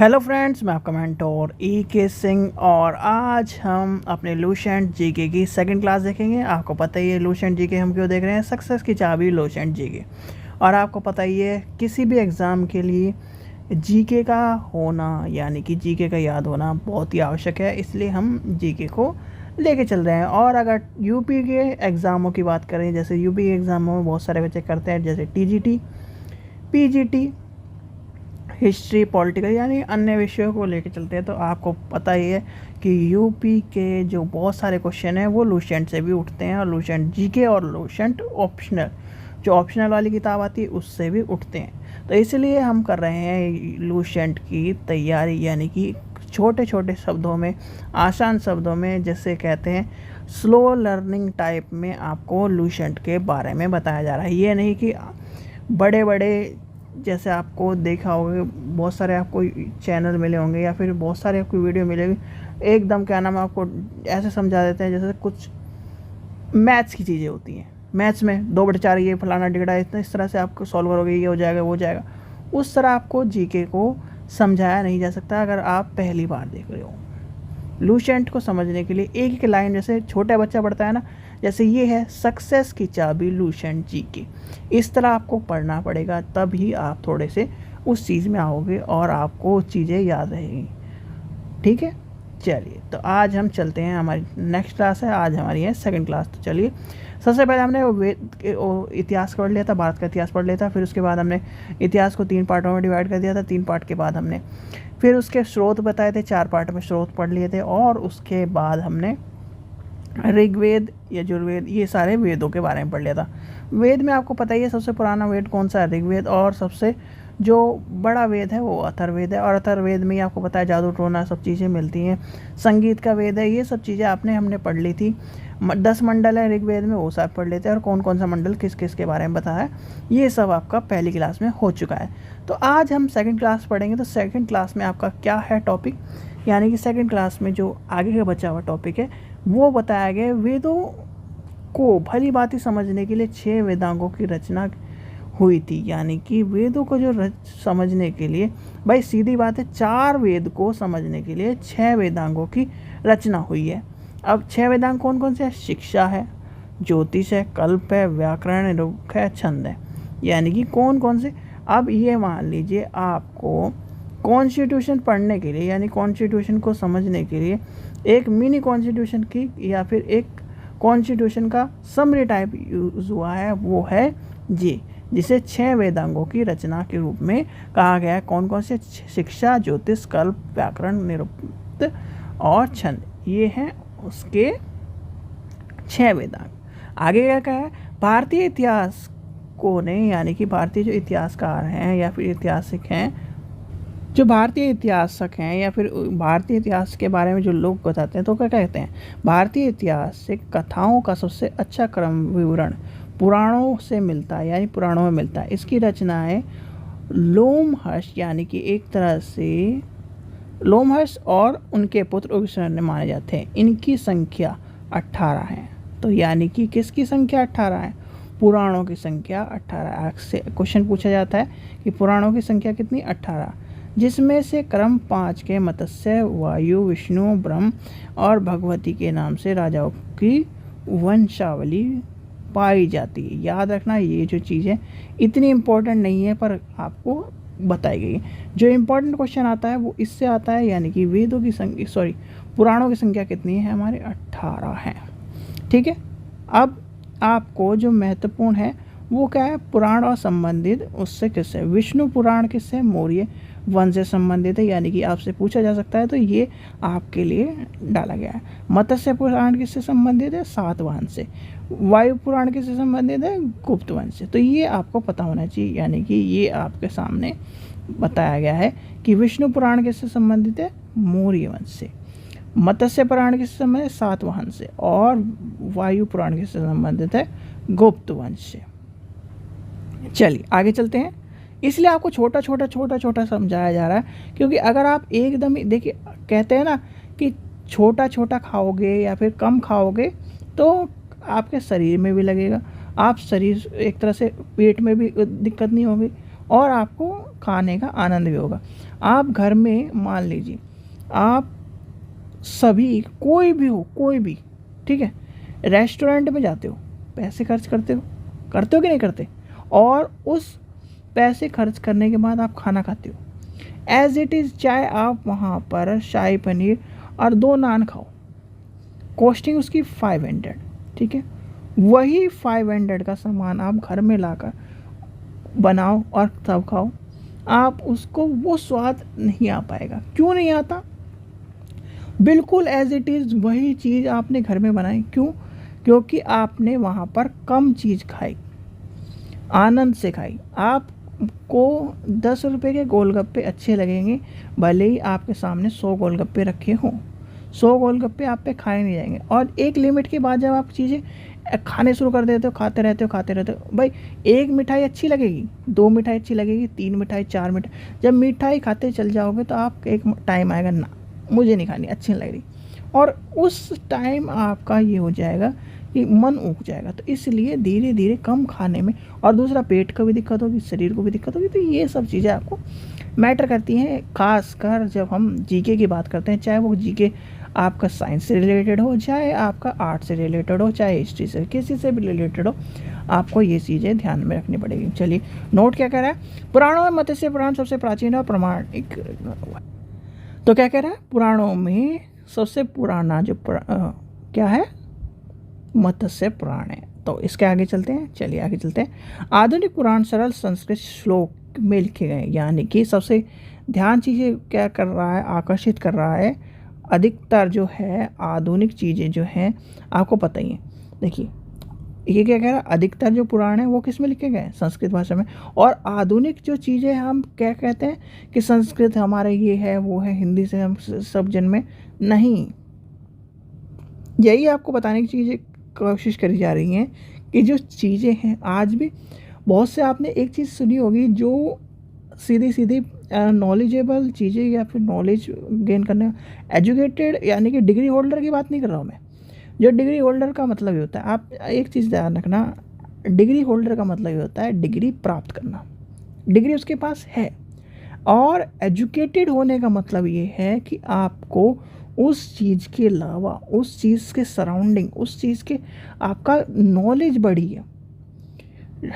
Hello friends, मैं आपका mentor के सिंह और आज हम अपने लुसेंट जीके की सेकंड क्लास देखेंगे। आपको पता ही है लुसेंट जीके हम क्यों देख रहे हैं। सक्सेस की चाबी लुसेंट जीके। और आपको पता ही है किसी भी एग्ज़ाम के लिए जीके का होना यानी कि जीके का याद होना बहुत ही आवश्यक है, इसलिए हम जीके को लेके चल रहे हैं। और अगर यूपी के एग्ज़ामों की बात करें, जैसे यूपी के एग्ज़ामों में बहुत सारे बच्चे करते हैं, जैसे टीजीटी, पीजीटी, हिस्ट्री, पॉलिटिकल यानी अन्य विषयों को लेकर चलते हैं। तो आपको पता ही है कि यूपी के जो बहुत सारे क्वेश्चन हैं वो लुसेंट से भी उठते हैं, और लुसेंट जीके और लुसेंट ऑप्शनल, जो ऑप्शनल वाली किताब आती है उससे भी उठते हैं। तो इसलिए हम कर रहे हैं लुसेंट की तैयारी, यानी कि छोटे छोटे शब्दों में, आसान शब्दों में, जैसे कहते हैं स्लो लर्निंग टाइप में आपको लुसेंट के बारे में बताया जा रहा है। ये नहीं कि बड़े बड़े, जैसे आपको देखा होगा बहुत सारे आपको चैनल मिले होंगे या फिर बहुत सारे आपको वीडियो मिलेगी, एकदम क्या नाम है आपको ऐसे समझा देते हैं जैसे कुछ मैथ्स की चीज़ें होती हैं। मैथ्स में 2/4 ये फलाना टिकड़ा इतना, इस तरह से आपको सॉल्व करोगे ये हो जाएगा वो हो जाएगा। उस तरह आपको जीके को समझाया नहीं जा सकता अगर आप पहली बार देख रहे हो। लुसेंट को समझने के लिए एक एक लाइन, जैसे छोटा बच्चा पढ़ता है ना, जैसे ये है सक्सेस की चाबी लुसेंट जीके, इस तरह आपको पढ़ना पड़ेगा, तभी आप थोड़े से उस चीज़ में आओगे और आपको चीज़ें याद रहेंगी। ठीक है, चलिए तो आज हम चलते हैं, हमारी नेक्स्ट क्लास है, आज हमारी है सेकंड क्लास। तो चलिए सबसे पहले हमने वो इतिहास पढ़ लिया था, भारत का इतिहास पढ़ लिया था। फिर उसके बाद हमने इतिहास को 3 पार्टों में डिवाइड कर दिया था। 3 पार्ट के बाद हमने फिर उसके स्रोत बताए थे, 4 पार्ट में स्रोत पढ़ लिए थे। और उसके बाद हमने ऋग्वेद, यजुर्वेद, ये सारे वेदों के बारे में पढ़ लिया था। वेद में आपको पता ही है सबसे पुराना वेद कौन सा है, ऋग्वेद, और सबसे जो बड़ा वेद है वो अथर्ववेद है। और अथर्ववेद में ही आपको पता है जादू टोना सब चीज़ें मिलती हैं। संगीत का वेद है, ये सब चीज़ें हमने पढ़ ली थी। 10 मंडल है ऋग्वेद में, वो सब पढ़ लेते हैं, और कौन कौन सा मंडल किस किस के बारे में बताया है ये सब आपका पहली क्लास में हो चुका है। तो आज हम सेकंड क्लास पढ़ेंगे। तो सेकंड क्लास में आपका क्या है टॉपिक, यानी कि सेकंड क्लास में जो आगे का बचा हुआ टॉपिक है वो बताया गया। वेदों को भली भांति समझने के लिए 6 वेदांगों की रचना हुई थी, यानी कि वेदों को जो समझने के लिए, भाई सीधी बात है, 4 वेद को समझने के लिए 6 वेदांगों की रचना हुई है। अब 6 वेदांग कौन कौन से हैं? शिक्षा है, ज्योतिष है, कल्प है, व्याकरण, निरुक्त है, छंद है, यानी कि कौन कौन से। अब ये मान लीजिए आपको कॉन्स्टिट्यूशन पढ़ने के लिए, यानी कॉन्स्टिट्यूशन को समझने के लिए एक मिनी कॉन्स्टिट्यूशन की या फिर एक कॉन्स्टिट्यूशन का समरी टाइप यूज़ हुआ है, वो है जी, जिसे 6 वेदांगों की रचना के रूप में कहा गया है। कौन कौन से? शिक्षा, ज्योतिष, कल्प, व्याकरण, निरुक्त और छंद, ये हैं उसके 6 वेदांग। आगे क्या कहा है? भारतीय इतिहास को ने, यानी कि भारतीय जो इतिहासकार हैं या फिर ऐतिहासिक हैं, जो भारतीय इतिहासक हैं या फिर भारतीय इतिहास के बारे में जो लोग बताते हैं, तो क्या कहते हैं? भारतीय इतिहास से कथाओं का सबसे अच्छा क्रम विवरण पुराणों से मिलता है, यानी पुराणों में मिलता है। इसकी रचनाएं लोमहर्ष, यानी कि एक तरह से लोमहर्ष और उनके पुत्र उग्रसेन ने माने जाते हैं। इनकी संख्या 18 है। तो यानी कि किसकी संख्या 18 है? पुराणों की संख्या 18 से क्वेश्चन पूछा जाता है कि पुराणों की संख्या कितनी? 18, जिसमें से क्रम 5 के मत्स्य, वायु, विष्णु, ब्रह्म और भगवती के नाम से राजाओं की वंशावली पाई जाती है। याद रखना, ये जो चीज़ें इतनी इम्पोर्टेंट नहीं है पर आपको बताई गई है। जो इम्पोर्टेंट क्वेश्चन आता है वो इससे आता है, यानी कि वेदों की संख्या, पुराणों की संख्या कितनी है? हमारे 18 हैं। ठीक है, अब आपको जो महत्वपूर्ण है वो क्या है? पुराण और संबंधित उससे किससे? विष्णु पुराण किससे? मौर्य वंश से संबंधित है, यानी कि आपसे पूछा जा सकता है, तो ये आपके लिए डाला गया है। मत्स्य पुराण किससे संबंधित है? सातवाहन से। वायु पुराण किससे संबंधित है? गुप्त वंश से। तो ये आपको पता होना चाहिए, यानी कि ये आपके सामने बताया गया है कि विष्णु पुराण किससे संबंधित है? मौर्य वंश से। मत्स्य पुराण किससे संबंधित है? सातवाहन से। और वायु पुराण किससे संबंधित है? गुप्त वंश से। चलिए आगे चलते हैं। इसलिए आपको छोटा छोटा समझाया जा रहा है, क्योंकि अगर आप एकदम ही देखिए, कहते हैं ना कि छोटा छोटा खाओगे या फिर कम खाओगे तो आपके शरीर में भी लगेगा, आप शरीर एक तरह से पेट में भी दिक्कत नहीं होगी और आपको खाने का आनंद भी होगा। आप घर में मान लीजिए आप सभी कोई भी ठीक है, रेस्टोरेंट में जाते हो, पैसे खर्च करते हो कि नहीं करते, और उस पैसे खर्च करने के बाद आप खाना खाते हो। एज इट इज़ चाहे आप वहाँ पर शाही पनीर और 2 नान खाओ, कॉस्टिंग उसकी 500, ठीक है। वही 500 का सामान आप घर में लाकर बनाओ और तब खाओ, आप उसको वो स्वाद नहीं आ पाएगा। क्यों नहीं आता? बिल्कुल एज इट इज़ वही चीज़ आपने घर में बनाई। क्यों? क्योंकि आपने वहाँ पर कम चीज़ खाई, आनंद से खाई। आपको 10 रुपये के गोलगप्पे अच्छे लगेंगे, भले ही आपके सामने 100 गोलगप्पे रखे हों। 100 गोलगप्पे आप पे खाए नहीं जाएंगे, और एक लिमिट के बाद जब आप चीज़ें खाने शुरू कर देते हो, खाते रहते हो भाई, एक मिठाई अच्छी लगेगी, 2 मिठाई अच्छी लगेगी, 3 मिठाई, 4 मिठाई, जब मिठाई खाते चल जाओगे तो आप एक टाइम आएगा ना, मुझे नहीं खानी, अच्छी नहीं लग रही, और उस टाइम आपका ये हो जाएगा कि मन ऊब जाएगा। तो इसलिए धीरे धीरे कम खाने में, और दूसरा पेट को भी दिक्कत होगी, शरीर को भी दिक्कत होगी, तो ये सब चीज़ें आपको मैटर करती हैं। खासकर जब हम जीके की बात करते हैं, चाहे वो जीके आपका साइंस से रिलेटेड हो, चाहे आपका आर्ट से रिलेटेड हो, चाहे हिस्ट्री से, किसी से भी रिलेटेड हो, आपको ये चीज़ें ध्यान में रखनी पड़ेगी। चलिए, नोट क्या कह रहा है? पुराणों में मत्स्य पुराण सबसे प्राचीन और प्रमाणिक। तो क्या कह रहा है? पुराणों में सबसे पुराना जो क्या है? मत्स्य पुराण है। तो इसके आगे चलते हैं, चलिए आगे चलते हैं। आधुनिक पुराण सरल संस्कृत श्लोक में लिखे गए, यानी कि सबसे ध्यान चीज़ें क्या कर रहा है, आकर्षित कर रहा है, अधिकतर जो है आधुनिक चीज़ें जो हैं, आपको पता ही है। देखिए ये क्या कह रहा है? अधिकतर जो पुराण है वो किस में लिखे गए? संस्कृत भाषा में। और आधुनिक जो चीज़ें हम क्या कहते हैं कि संस्कृत हमारे ये है वो है, हिंदी से हम सब जन में नहीं। यही आपको बताने की चीज़ें कोशिश करी जा रही हैं कि जो चीज़ें हैं आज भी, बहुत से आपने एक चीज़ सुनी होगी, जो सीधी सीधी नॉलेजेबल चीज़ें या फिर नॉलेज गेन करने, एजुकेटेड यानी कि डिग्री होल्डर की बात नहीं कर रहा हूँ मैं। जो डिग्री होल्डर का मतलब ये होता है, आप एक चीज़ ध्यान रखना, डिग्री होल्डर का मतलब ये होता है डिग्री प्राप्त करना, डिग्री उसके पास है। और एजुकेटेड होने का मतलब ये है कि आपको उस चीज़ के अलावा, उस चीज़ के सराउंडिंग, उस चीज़ के आपका नॉलेज बढ़ी है।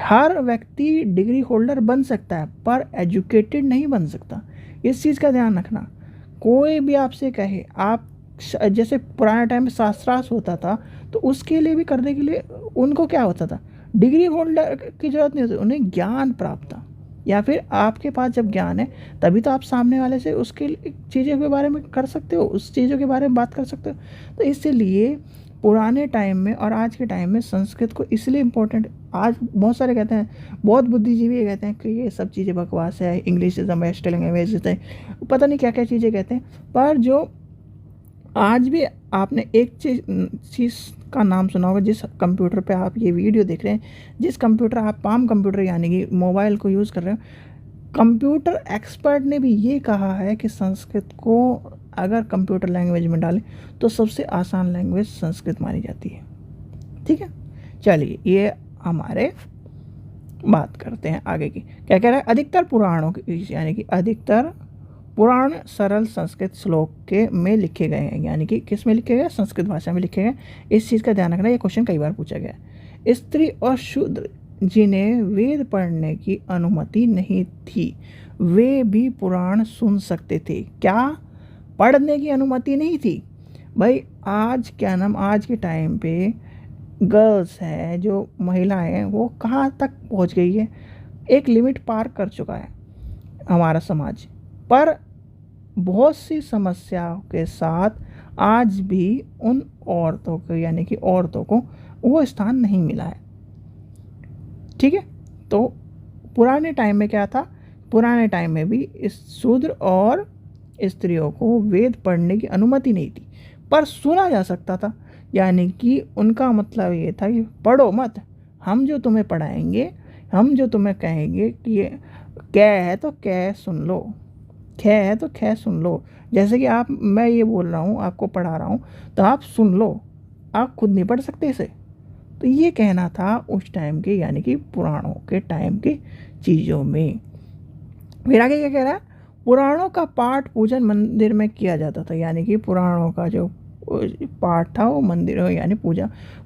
हर व्यक्ति डिग्री होल्डर बन सकता है पर एजुकेटेड नहीं बन सकता, इस चीज़ का ध्यान रखना। कोई भी आपसे कहे, आप जैसे पुराने टाइम में शास्त्रार्थ होता था, तो उसके लिए भी करने के लिए उनको क्या होता था? डिग्री होल्डर की ज़रूरत नहीं होती, उन्हें ज्ञान प्राप्त था, या फिर आपके पास जब ज्ञान है तभी तो आप सामने वाले से उसके चीज़ों के बारे में कर सकते हो, उस चीज़ों के बारे में बात कर सकते हो। तो इसलिए पुराने टाइम में और आज के टाइम में संस्कृत को इसलिए इम्पोर्टेंट, आज बहुत सारे कहते हैं, बहुत बुद्धिजीवी ये कहते हैं कि ये सब चीज़ें बकवास है, English is the best language, पता नहीं क्या क्या चीज़ें कहते हैं। पर जो आज भी आपने एक चीज़ का नाम सुना होगा, जिस कंप्यूटर पे आप ये वीडियो देख रहे हैं, जिस कंप्यूटर आप पाम कंप्यूटर यानी कि मोबाइल को यूज़ कर रहे हो, कंप्यूटर एक्सपर्ट ने भी ये कहा है कि संस्कृत को अगर कंप्यूटर लैंग्वेज में डालें तो सबसे आसान लैंग्वेज संस्कृत मानी जाती है। ठीक है, चलिए ये हमारे बात करते हैं आगे की। क्या कह रहा है? अधिकतर पुराणों की, यानी कि अधिकतर पुराण सरल संस्कृत श्लोक के में लिखे गए हैं, यानी कि किस में लिखे गए? संस्कृत भाषा में लिखे गए। इस चीज़ का ध्यान रखना, ये क्वेश्चन कई बार पूछा गया है। स्त्री और शूद्र जिन्हें वेद पढ़ने की अनुमति नहीं थी, वे भी पुराण सुन सकते थे। क्या? पढ़ने की अनुमति नहीं थी भाई। आज क्या नाम, आज के टाइम पे गर्ल्स हैं, जो महिलाएं हैं, वो कहाँ तक पहुँच गई है? एक लिमिट पार कर चुका है हमारा समाज। पर बहुत सी समस्याओं के साथ आज भी उन औरतों को, यानी कि औरतों को वो स्थान नहीं मिला है। ठीक है, तो पुराने टाइम में क्या था? पुराने टाइम में भी इस शूद्र और स्त्रियों को वेद पढ़ने की अनुमति नहीं थी, पर सुना जा सकता था। यानी कि उनका मतलब ये था कि पढ़ो मत, हम जो तुम्हें पढ़ाएंगे, हम जो तुम्हें कहेंगे कि ये क्या है तो क्या सुन लो, खे है तो खे सुन लो। जैसे कि आप, मैं ये बोल रहा हूँ, आपको पढ़ा रहा हूँ, तो आप सुन लो, आप खुद नहीं पढ़ सकते इसे। तो ये कहना था उस टाइम के, यानी कि पुराणों के टाइम की चीज़ों में। फिर आगे क्या कह रहा है, पुराणों का पाठ पूजन मंदिर में किया जाता था, यानी कि पुराणों का जो पाठ था वो मंदिरों यानी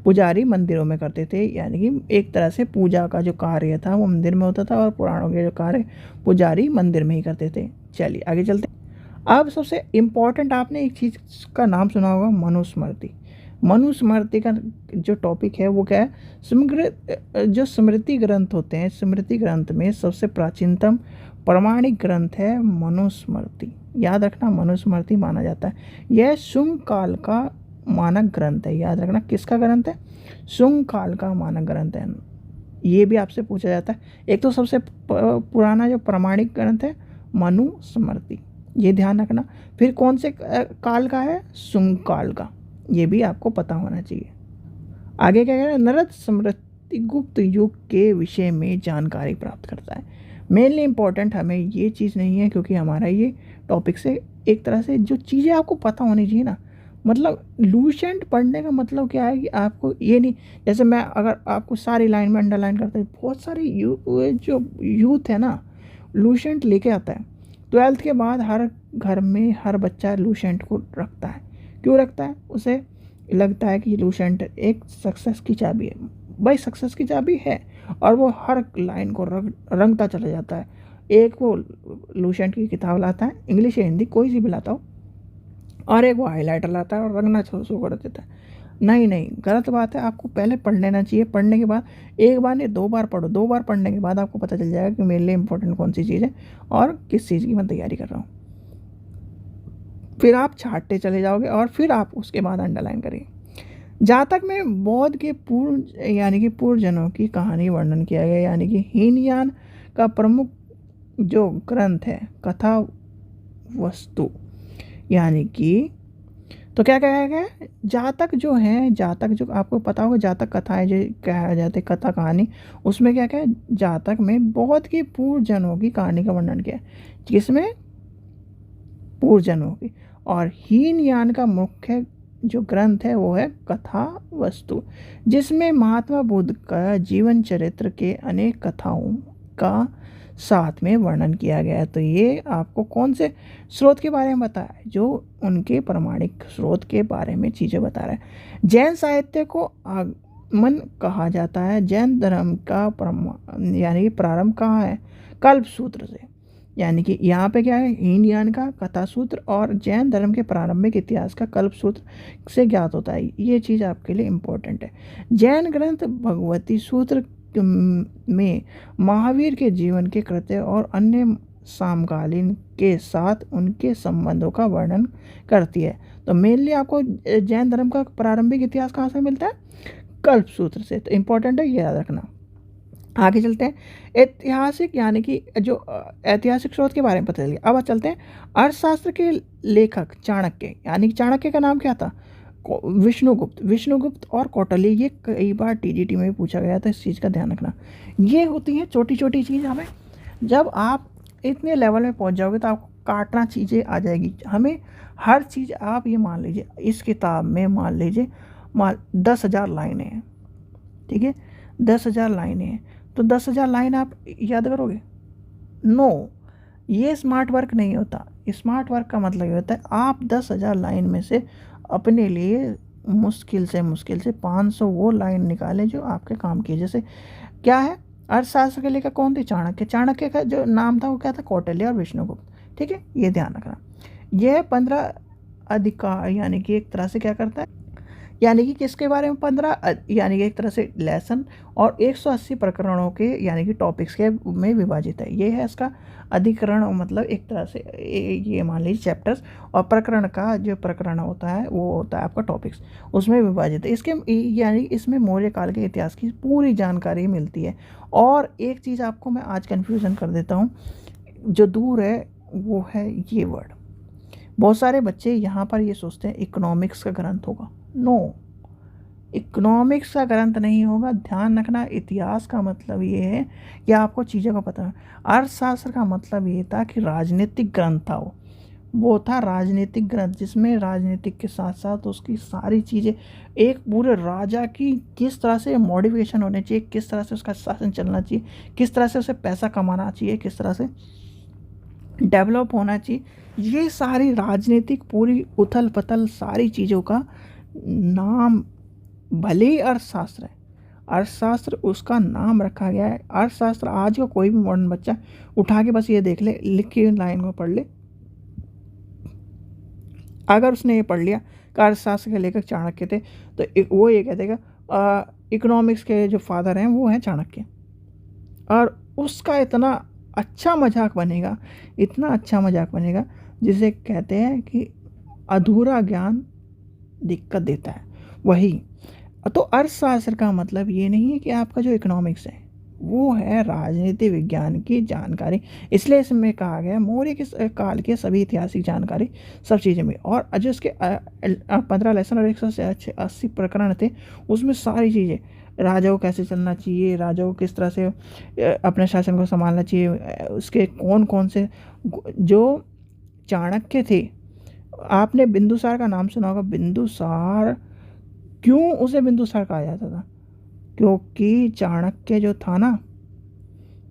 पुजारी मंदिरों में करते थे, यानी कि एक तरह से पूजा का जो कार्य था वो मंदिर में होता था और पुराणों के जो कार्य पुजारी मंदिर में ही करते थे। चलिए आगे चलते हैं। अब सबसे इम्पोर्टेंट आपने एक चीज़ का नाम सुना होगा, मनुस्मृति। मनुस्मृति का जो टॉपिक है वो क्या है, जो स्मृति ग्रंथ होते हैं, स्मृति ग्रंथ में सबसे प्राचीनतम प्रमाणिक ग्रंथ है मनुस्मृति। याद रखना, मनुस्मृति माना जाता है यह शुंग काल का मानक ग्रंथ है। याद रखना किसका ग्रंथ है, शुंग काल का मानक ग्रंथ है। ये भी आपसे पूछा जाता है। एक तो सबसे पुराना जो प्रमाणिक ग्रंथ है मनुस्मृति, ये ध्यान रखना। फिर कौन से काल का है, शुंग काल का, ये भी आपको पता होना चाहिए। आगे क्या कह रहा है, नरद स्मृति गुप्त युग के विषय में जानकारी प्राप्त करता है। मेनली इम्पोर्टेंट हमें ये चीज़ नहीं है, क्योंकि हमारा ये टॉपिक से एक तरह से जो चीज़ें आपको पता होनी चाहिए ना, मतलब लूसेंट पढ़ने का मतलब क्या है कि आपको ये नहीं, जैसे मैं अगर आपको सारी लाइन में अंडरलाइन करता हूँ, बहुत सारे जो यूथ है ना लूसेंट लेके आता है। 12th के बाद हर घर में हर बच्चा लूसेंट को रखता है। क्यों रखता है, उसे लगता है कि लूसेंट एक सक्सेस की चाबी है। भाई सक्सेस की चाबी है, और वो हर लाइन को रंगता चला जाता है। एक वो लूसेंट की किताब लाता है, इंग्लिश या हिंदी कोई सी भी लाता हो, और एक वो हाईलाइटर लाता है और रंगना शुरू कर देता है। नहीं, गलत बात है। आपको पहले पढ़ लेना चाहिए, पढ़ने के बाद एक बार नहीं 2 बार पढ़ो, 2 बार पढ़ने के बाद आपको पता चल जाएगा कि मेरे लिए इंपॉर्टेंट कौन सी चीज़ है और किस चीज़ की मैं तैयारी कर रहा हूँ। फिर आप छाटते चले जाओगे और फिर आप उसके बाद अंडरलाइन करिए। जातक में बौद्ध के पूर्व यानी कि पूर्वजनों की कहानी वर्णन किया गया, यानी कि हीनयान का प्रमुख जो ग्रंथ है कथा वस्तु, यानी कि तो क्या कहा गया, जातक जो है, जातक जो आपको पता होगा, जातक कथाएं जो कहा जाते कथा कहानी, उसमें क्या क्या है, जातक में बौद्ध के पूर्वजनों की कहानी का वर्णन किया है, जिसमें पूर्वजनों की। और हीनयान का मुख्य जो ग्रंथ है वो है कथा वस्तु, जिसमें महात्मा बुद्ध का जीवन चरित्र के अनेक कथाओं का साथ में वर्णन किया गया है। तो ये आपको कौन से स्रोत के बारे में बताया है, जो उनके प्रमाणिक स्रोत के बारे में चीज़ें बता रहा है। जैन साहित्य को आगमन कहा जाता है। जैन धर्म का यानी कि प्रारंभ कहाँ है, कल्प सूत्र से, यानी कि यहाँ पे क्या है, हीनयान का कथा सूत्र और जैन धर्म के प्रारंभिक इतिहास का कल्प सूत्र से ज्ञात होता है। ये चीज़ आपके लिए इम्पोर्टेंट है। जैन ग्रंथ भगवती सूत्र में महावीर के जीवन के कृत्य और अन्य समकालीन के साथ उनके संबंधों का वर्णन करती है। तो मेनली आपको जैन धर्म का प्रारंभिक इतिहास कहाँ से मिलता है, कल्प सूत्र से। तो इम्पोर्टेंट है, ये याद रखना। आगे चलते हैं, ऐतिहासिक यानी कि जो ऐतिहासिक स्रोत के बारे में पता चल गया। अब चलते हैं अर्थशास्त्र के लेखक चाणक्य, यानी कि चाणक्य का नाम क्या था, विष्णुगुप्त और कौटिल्य। ये कई बार टीजीटी में भी पूछा गया था, इस चीज़ का ध्यान रखना। ये होती है छोटी छोटी चीज़। हमें जब आप इतने लेवल में पहुंच जाओगे तो आपको काटना चीज़ें आ जाएगी। हमें हर चीज़, आप ये मान लीजिए इस किताब में मान लीजिए 10,000 लाइनें हैं, ठीक है, 10,000 लाइनें हैं, तो 10,000 लाइन आप याद करोगे, नो, ये स्मार्ट वर्क नहीं होता। स्मार्ट वर्क का मतलब ये होता है आप 10,000 लाइन में से अपने लिए मुश्किल से 500 वो लाइन निकालें जो आपके काम की। जैसे क्या है, अर्थशास्त्र के लेखक कौन थे, चाणक्य का जो नाम था वो क्या था, कौटिल्य और विष्णुगुप्त। ठीक है, ये ध्यान रखना। यह 15 अधिकार यानी कि एक तरह से क्या करता है, यानी कि किसके बारे में 15 यानी कि एक तरह से लेसन और 180 प्रकरणों के यानी कि टॉपिक्स के में विभाजित है। ये है इसका अधिकरण, मतलब एक तरह से ये मान लीजिए चैप्टर्स, और प्रकरण का जो प्रकरण होता है वो होता है आपका टॉपिक्स, उसमें विभाजित है। इसके यानी इसमें मौर्य काल के इतिहास की पूरी जानकारी मिलती है। और एक चीज़ आपको मैं आज कन्फ्यूज़न कर देता हूँ, जो दूर है वो है ये वर्ड। बहुत सारे बच्चे यहाँ पर ये सोचते हैं इकोनॉमिक्स का ग्रंथ होगा। नो, इकोनॉमिक्स का ग्रंथ नहीं होगा। ध्यान रखना, इतिहास का मतलब ये है कि आपको चीज़ों का पता है। अर्थशास्त्र का मतलब ये था कि राजनीतिक ग्रंथ था, वो था राजनीतिक ग्रंथ, जिसमें राजनीतिक के साथ साथ उसकी सारी चीज़ें, एक पूरे राजा की किस तरह से मॉडिफिकेशन होनी चाहिए, किस तरह से उसका शासन चलना चाहिए, किस तरह से उसे पैसा कमाना चाहिए, किस तरह से डेवलप होना चाहिए। ये सारी राजनीतिक पूरी उथल पथल सारी चीज़ों का नाम भले ही अर्थशास्त्र है, अर्थशास्त्र उसका नाम रखा गया है। अर्थशास्त्र आज का कोई भी मॉडर्न बच्चा उठा के बस ये देख ले, लिख के लाइन को पढ़ ले, अगर उसने ये पढ़ लिया कि अर्थशास्त्र के लेखक चाणक्य थे, तो वो ये कह देगा इकोनॉमिक्स के जो फादर हैं वो हैं चाणक्य। और उसका इतना अच्छा मजाक बनेगा, इतना अच्छा मजाक बनेगा, जिसे कहते हैं कि अधूरा ज्ञान दिक्कत देता है। वही तो अर्थशास्त्र का मतलब ये नहीं है कि आपका जो इकोनॉमिक्स है वो है राजनीति विज्ञान की जानकारी। इसलिए इसमें कहा गया मौर्य के काल के सभी ऐतिहासिक जानकारी सब चीज़ें में, और जो उसके 15 लेसन और 180 प्रकरण थे, उसमें सारी चीज़ें, राजा को कैसे चलना चाहिए, राजा को किस तरह से अपने शासन को संभालना चाहिए, उसके कौन कौन से जो चाणक्य थे। आपने बिंदुसार का नाम सुना होगा। बिंदुसार, क्यों उसे बिंदुसार कहा जाता था? क्योंकि चाणक्य जो था ना,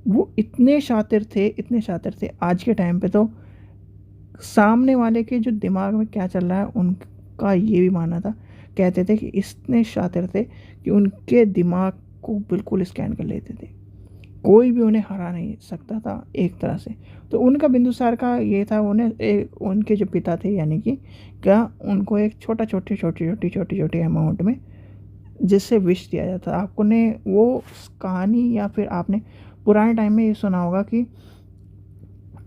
वो इतने शातिर थे, इतने शातिर थे, आज के टाइम पे तो सामने वाले के जो दिमाग में क्या चल रहा है उनका ये भी मानना था। कहते थे कि इतने शातिर थे कि उनके दिमाग को बिल्कुल स्कैन कर लेते थे, कोई भी उन्हें हरा नहीं सकता था एक तरह से। तो उनका बिंदुसार का ये था, उनके जो पिता थे यानी कि क्या, उनको एक छोटी छोटी अमाउंट में जिससे विष दिया जाता था। आपको ने वो कहानी या फिर आपने पुराने टाइम में ये सुना होगा कि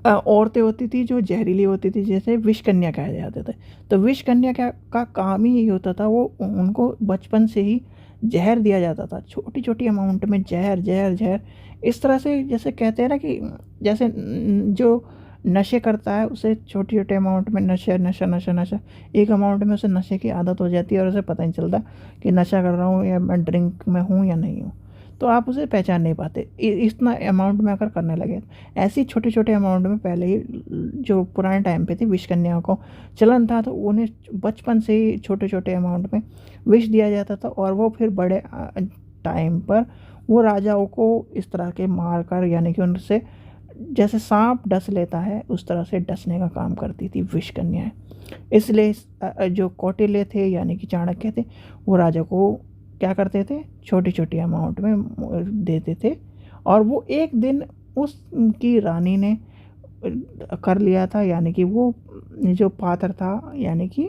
औरतें होती थी जो जहरीली होती थी, जैसे विष कन्या कहे जाते थे। तो विष कन्या का काम ही यही होता था, वो उनको बचपन से ही जहर दिया जाता था, छोटी छोटी अमाउंट में जहर जहर जहर, इस तरह से। जैसे कहते हैं ना कि जैसे जो नशे करता है उसे छोटी छोटे अमाउंट में नशा नशा नशा नशा, एक अमाउंट में उसे नशे की आदत हो जाती है और उसे पता नहीं चलता कि नशा कर रहा हूँ या मैं ड्रिंक में हूँ या नहीं हूँ। तो आप उसे पहचान नहीं पाते इतना अमाउंट में अगर करने लगे। ऐसी छोटे छोटे अमाउंट में पहले ही जो पुराने टाइम पे थी विष कन्याओं को चलन था, तो उन्हें बचपन से ही छोटे छोटे अमाउंट में विष दिया जाता था, और वो फिर बड़े टाइम पर वो राजाओं को इस तरह के मार कर, यानी कि उनसे जैसे सांप डस लेता है उस तरह से डसने का काम करती थी विष कन्याएं। इसलिए जो कौटिल्य थे यानी कि चाणक्य थे, वो राजा को क्या करते थे, छोटी छोटी अमाउंट में देते थे, और वो एक दिन उसकी रानी ने कर लिया था, यानी कि वो जो पात्र था यानी कि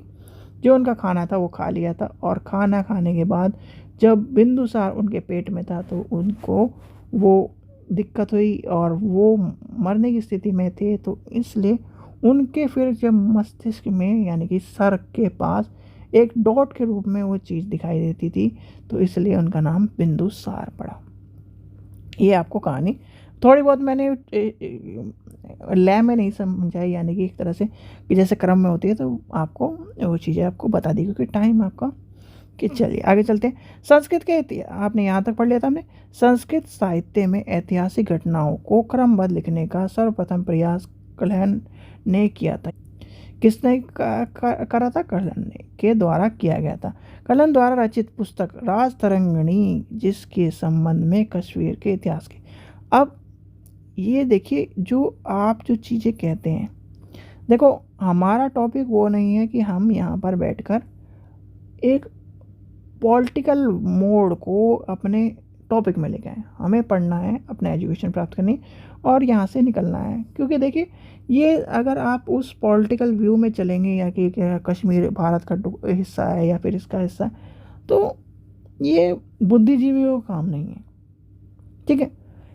जो उनका खाना था वो खा लिया था। और खाना खाने के बाद जब बिंदुसार उनके पेट में था तो उनको वो दिक्कत हुई और वो मरने की स्थिति में थे। तो इसलिए उनके फिर जब मस्तिष्क में यानी कि सर के पास एक डॉट के रूप में वो चीज़ दिखाई देती थी, तो इसलिए उनका नाम बिंदुसार पड़ा। ये आपको कहानी थोड़ी बहुत मैंने लय में नहीं समझाई, यानी कि एक तरह से कि जैसे क्रम में होती है, तो आपको वो चीज़ें आपको बता दी क्योंकि टाइम आपका कि चलिए आगे चलते हैं। संस्कृत के आपने यहाँ तक पढ़ लिया था हमने। संस्कृत साहित्य में ऐतिहासिक घटनाओं को क्रमबद्ध लिखने का सर्वप्रथम प्रयास कल्हण ने किया था। किसने करा था? कल्हण ने के द्वारा किया गया था। कल्हण द्वारा रचित पुस्तक राजतरंगिणी, जिसके संबंध में कश्मीर के इतिहास के। अब ये देखिए, जो आप जो चीज़ें कहते हैं, देखो हमारा टॉपिक वो नहीं है कि हम यहाँ पर बैठकर एक पॉलिटिकल मोड को अपने टॉपिक में लेके आए। हमें पढ़ना है, अपना एजुकेशन प्राप्त करनी और यहाँ से निकलना है। क्योंकि देखिए, ये अगर आप उस पॉलिटिकल व्यू में चलेंगे या कि कश्मीर भारत का हिस्सा है या फिर इसका हिस्सा है, तो ये बुद्धिजीवियों का काम नहीं है। ठीक है,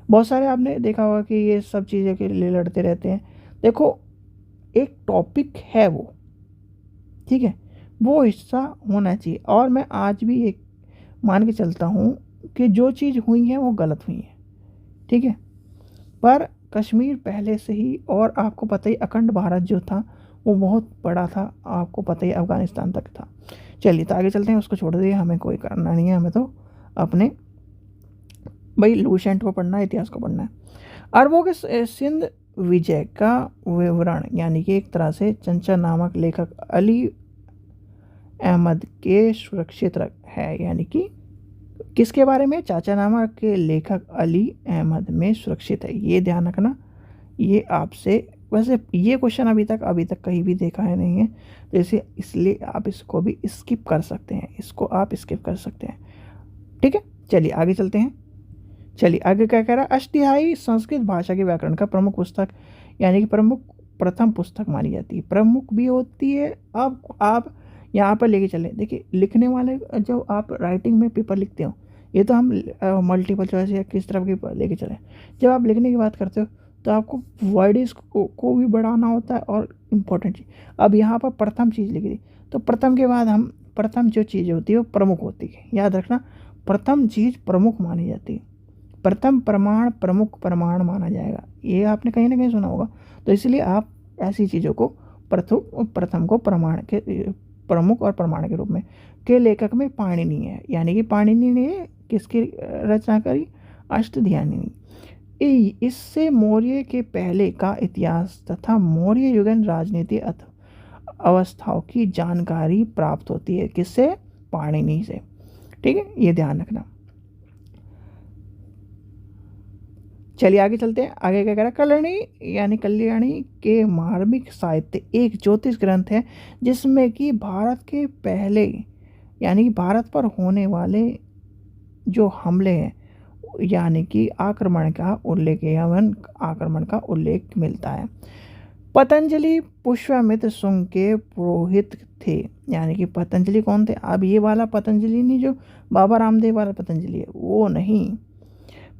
बहुत सारे आपने देखा होगा कि ये सब चीज़ें के लिए लड़ते रहते हैं। देखो, एक टॉपिक है वो, ठीक है, वो हिस्सा होना चाहिए। और मैं आज भी एक मान के चलता हूँ कि जो चीज़ हुई है वो गलत हुई है, ठीक है, पर कश्मीर पहले से ही, और आपको पता ही अखंड भारत जो था वो बहुत बड़ा था, आपको पता ही अफ़गानिस्तान तक था। चलिए तो आगे चलते हैं, उसको छोड़ दिए, हमें कोई करना नहीं है, हमें तो अपने भाई लूसेंट को पढ़ना है, इतिहास को पढ़ना है। अरबों के सिंध विजय का विवरण, यानी कि एक तरह से चंचल नामक लेखक अली अहमद के सुरक्षित है, यानी कि किसके बारे में? चाचा नामक के लेखक अली अहमद में सुरक्षित है। ये ध्यान रखना, ये आपसे वैसे ये क्वेश्चन अभी तक कहीं भी देखा है नहीं है, तो इसलिए आप इसको भी स्किप कर सकते हैं, इसको आप स्किप कर सकते हैं। ठीक है, चलिए आगे चलते हैं। चलिए आगे क्या कह रहा है, अष्टध्यायी संस्कृत भाषा के व्याकरण का प्रमुख पुस्तक यानी कि प्रथम पुस्तक मानी जाती है। प्रमुख भी होती है। अब आप यहाँ पर लेके चले, देखिए लिखने वाले जो आप राइटिंग में पेपर लिखते हो, ये तो हम मल्टीपल चॉइस या किस तरह की लेके चले। जब आप लिखने की बात करते हो तो आपको वर्डिस को भी बढ़ाना होता है और इम्पोर्टेंट चीज़। अब यहाँ पर प्रथम चीज़ लिखी थी, तो प्रथम के बाद हम प्रथम जो चीज़ होती है वो प्रमुख होती है। याद रखना, प्रथम चीज़ प्रमुख मानी जाती है। प्रथम प्रमाण प्रमुख प्रमाण माना जाएगा, ये आपने कहीं ना कहीं सुना होगा। तो इसलिए आप ऐसी चीज़ों को प्रथम को प्रमाण के प्रमुख और प्रमाण के रूप में के लेखक में पाणिनि है, यानी कि पाणिनि ने किसकी रचना करी, अष्टध्यायी। इससे मौर्य के पहले का इतिहास तथा मौर्य युगन राजनीति अवस्थाओं की जानकारी प्राप्त होती है। किससे, पाणिनि से। ठीक है, ये ध्यान रखना। चलिए आगे चलते हैं। आगे क्या कह रहा है, कल्याणी यानी कल्याणी के मार्मिक साहित्य एक ज्योतिष ग्रंथ है जिसमें कि भारत के पहले यानी कि भारत पर होने वाले जो हमले हैं यानी कि आक्रमण का उल्लेख मिलता है। पतंजलि पुष्यमित्र शुंग के पुरोहित थे, यानी कि पतंजलि कौन थे। अब ये वाला पतंजलि नहीं जो बाबा रामदेव वाला पतंजलि है, वो नहीं।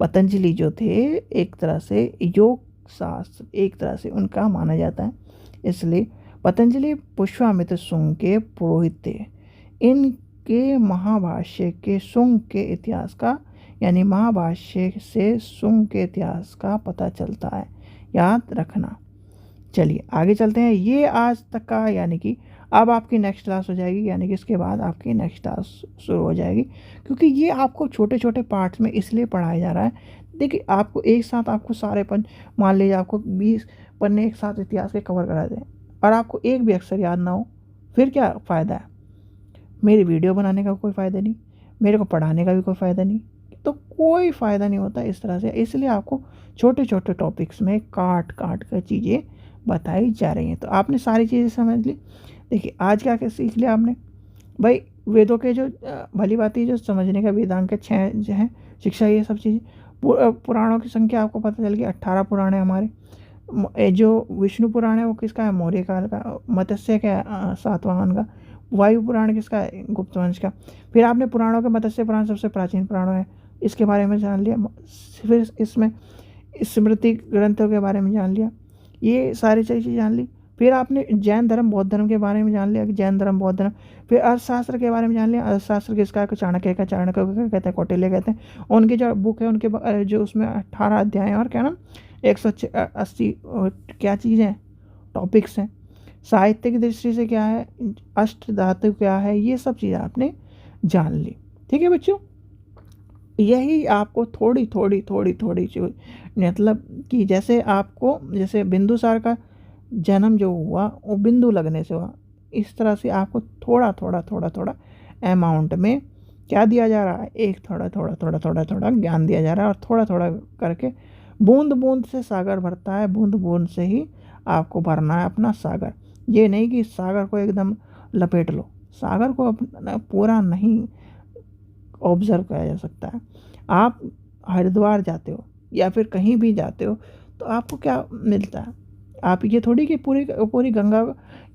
पतंजलि जो थे एक तरह से योग शास्त्र एक तरह से उनका माना जाता है, इसलिए पतंजलि पुष्यमित्र शुंग के पुरोहित थे। इनके महाभाष्य के शुंग के इतिहास का यानी महाभाष्य से शुंग के इतिहास का पता चलता है, याद रखना। चलिए आगे चलते हैं। ये आज तक का यानी कि अब आपकी नेक्स्ट क्लास हो जाएगी, यानी कि इसके बाद आपकी नेक्स्ट क्लास शुरू हो जाएगी, क्योंकि ये आपको छोटे छोटे पार्ट्स में इसलिए पढ़ाया जा रहा है। देखिए आपको एक साथ आपको सारे मान लीजिए आपको 20 पन्ने एक साथ इतिहास के कवर करा दें और आपको एक भी अक्षर याद ना हो, फिर क्या फ़ायदा है। मेरी वीडियो बनाने का कोई फ़ायदा नहीं, मेरे को पढ़ाने का भी कोई फ़ायदा नहीं, तो कोई फ़ायदा नहीं होता इस तरह से। इसलिए आपको छोटे छोटे टॉपिक्स में काट काट कर चीज़ें बताई जा रही हैं। तो आपने सारी चीज़ें समझ ली। देखिए आज क्या क्या सीख लिया आपने भाई, वेदों के जो भली बात है जो समझने का, वेदांग के 6 जो है शिक्षा, ये सब चीज़ें। पुराणों की संख्या आपको पता चल गई, 18 पुराण है हमारे। जो विष्णु पुराण है वो किसका है, मौर्य काल का। मत्स्य का है सातवाहन का। वायु पुराण किसका है, गुप्त वंश का। फिर आपने पुराणों के मत्स्य पुराण सबसे प्राचीन पुराण है, इसके बारे में जान लिया। फिर इसमें स्मृति ग्रंथों के बारे में जान लिया, ये सारी चीज़ें जान ली। फिर आपने जैन धर्म बौद्ध धर्म के बारे में जान लिया कि जैन धर्म बौद्ध धर्म। फिर अर्थशास्त्र के बारे में जान लिया, अर्थशास्त्र किसका है, चाणक्य का। चाणक्य को कहते हैं, कौटिल्य कहते हैं। उनकी जो बुक है उनके जो उसमें 18 अध्याय हैं और क्या ना 180 क्या चीज़ें टॉपिक्स हैं। साहित्य की दृष्टि से क्या है, अष्ट धातु क्या है, ये सब चीज़ें आपने जान ली। ठीक है बच्चों, यही आपको थोड़ी थोड़ी थोड़ी थोड़ी मतलब कि जैसे बिंदुसार का जन्म जो हुआ वो बिंदु लगने से हुआ, इस तरह से आपको थोड़ा थोड़ा थोड़ा थोड़ा अमाउंट में क्या दिया जा रहा है, एक थोड़ा थोड़ा थोड़ा थोड़ा थोड़ा ज्ञान दिया जा रहा है। और थोड़ा थोड़ा करके बूंद बूंद से सागर भरता है, बूंद बूंद से ही आपको भरना है अपना सागर। ये नहीं कि सागर को एकदम लपेट लो, सागर को अपना पूरा नहीं ऑब्जर्व किया जा सकता है। आप हरिद्वार जाते हो या फिर कहीं भी जाते हो तो आपको क्या मिलता है, आप ये थोड़ी कि पूरी पूरी गंगा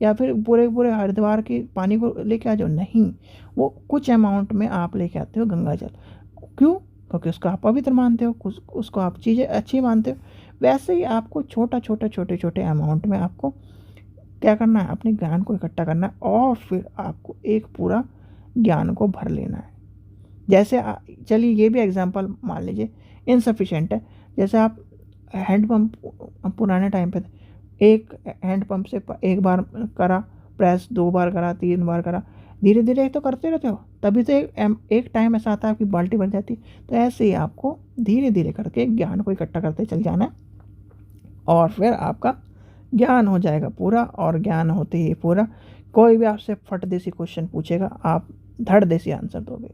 या फिर पूरे हरिद्वार के पानी को लेके आ जाओ, नहीं, वो कुछ अमाउंट में आप लेके आते हो गंगा जल। क्यों, क्योंकि उसको आप पवित्र मानते हो, उसको आप चीज़ें अच्छी मानते हो। वैसे ही आपको छोटे छोटे अमाउंट में आपको क्या करना है, अपने ज्ञान को इकट्ठा करना है और फिर आपको एक पूरा ज्ञान को भर लेना है। जैसे चलिए ये भी एग्जांपल मान लीजिए इनसफिशिएंट है। जैसे आप हैंडपम्प पुराने टाइम पे थे, एक हैंडपम्प से एक बार करा प्रेस, 2 बार करा, 3 बार करा, धीरे धीरे तो करते रहते हो, तभी तो एक टाइम ऐसा आता है आपकी बाल्टी भर जाती। तो ऐसे ही आपको धीरे धीरे करके ज्ञान को इकट्ठा करते चल जाना है और फिर आपका ज्ञान हो जाएगा पूरा। और ज्ञान होते ही पूरा, कोई भी आपसे फट देसी क्वेश्चन पूछेगा, आप धड़ देसी आंसर दोगे।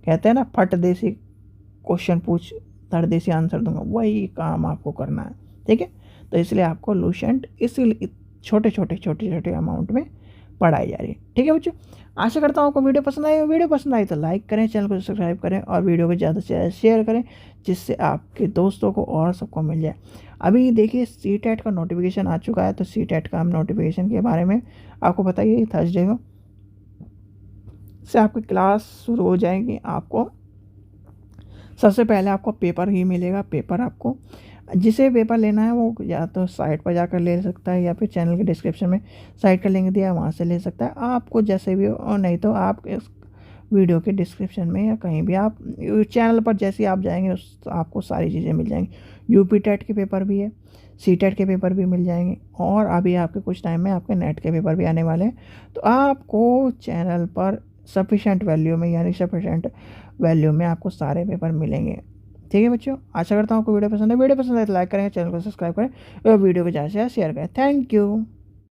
कहते हैं ना, फट देसी क्वेश्चन पूछ धड़ देसी आंसर दूंगा, वही काम आपको करना है। ठीक है, तो इसलिए आपको लूसेंट इसी छोटे अमाउंट में पढ़ाई जा रही है। ठीक है बच्चों, आशा करता हूँ आपको वीडियो पसंद आई तो लाइक करें, चैनल को सब्सक्राइब करें और वीडियो को ज़्यादा से ज़्यादा शेयर करें, जिससे आपके दोस्तों को और सबको मिल जाए। अभी देखिए CTET का नोटिफिकेशन आ चुका है, तो CTET का हम नोटिफिकेशन के बारे में आपको बताइए, थर्सडे को से आपकी क्लास शुरू हो जाएगी। आपको सबसे पहले आपको पेपर ही मिलेगा। पेपर आपको जिसे पेपर लेना है वो या तो साइट पर जाकर ले सकता है या फिर चैनल के डिस्क्रिप्शन में साइट का लिंक दिया है, वहाँ से ले सकता है। आपको जैसे भी हो, और नहीं तो आप इस वीडियो के डिस्क्रिप्शन में या कहीं भी आप चैनल पर जैसे आप जाएंगे आपको सारी चीज़ें मिल जाएंगी। UP-TET के पेपर भी है, CTET के पेपर भी मिल जाएंगे, और अभी आपके कुछ टाइम में आपके नेट के पेपर भी आने वाले हैं। तो आपको चैनल पर सफिशेंट वैल्यू में आपको सारे पेपर मिलेंगे। ठीक है बच्चों, आशा करता हूँ आपको वीडियो पसंद है तो लाइक करें, चैनल को सब्सक्राइब करें और वीडियो को ज़्यादा से ज़्यादा शेयर करें। Thank you.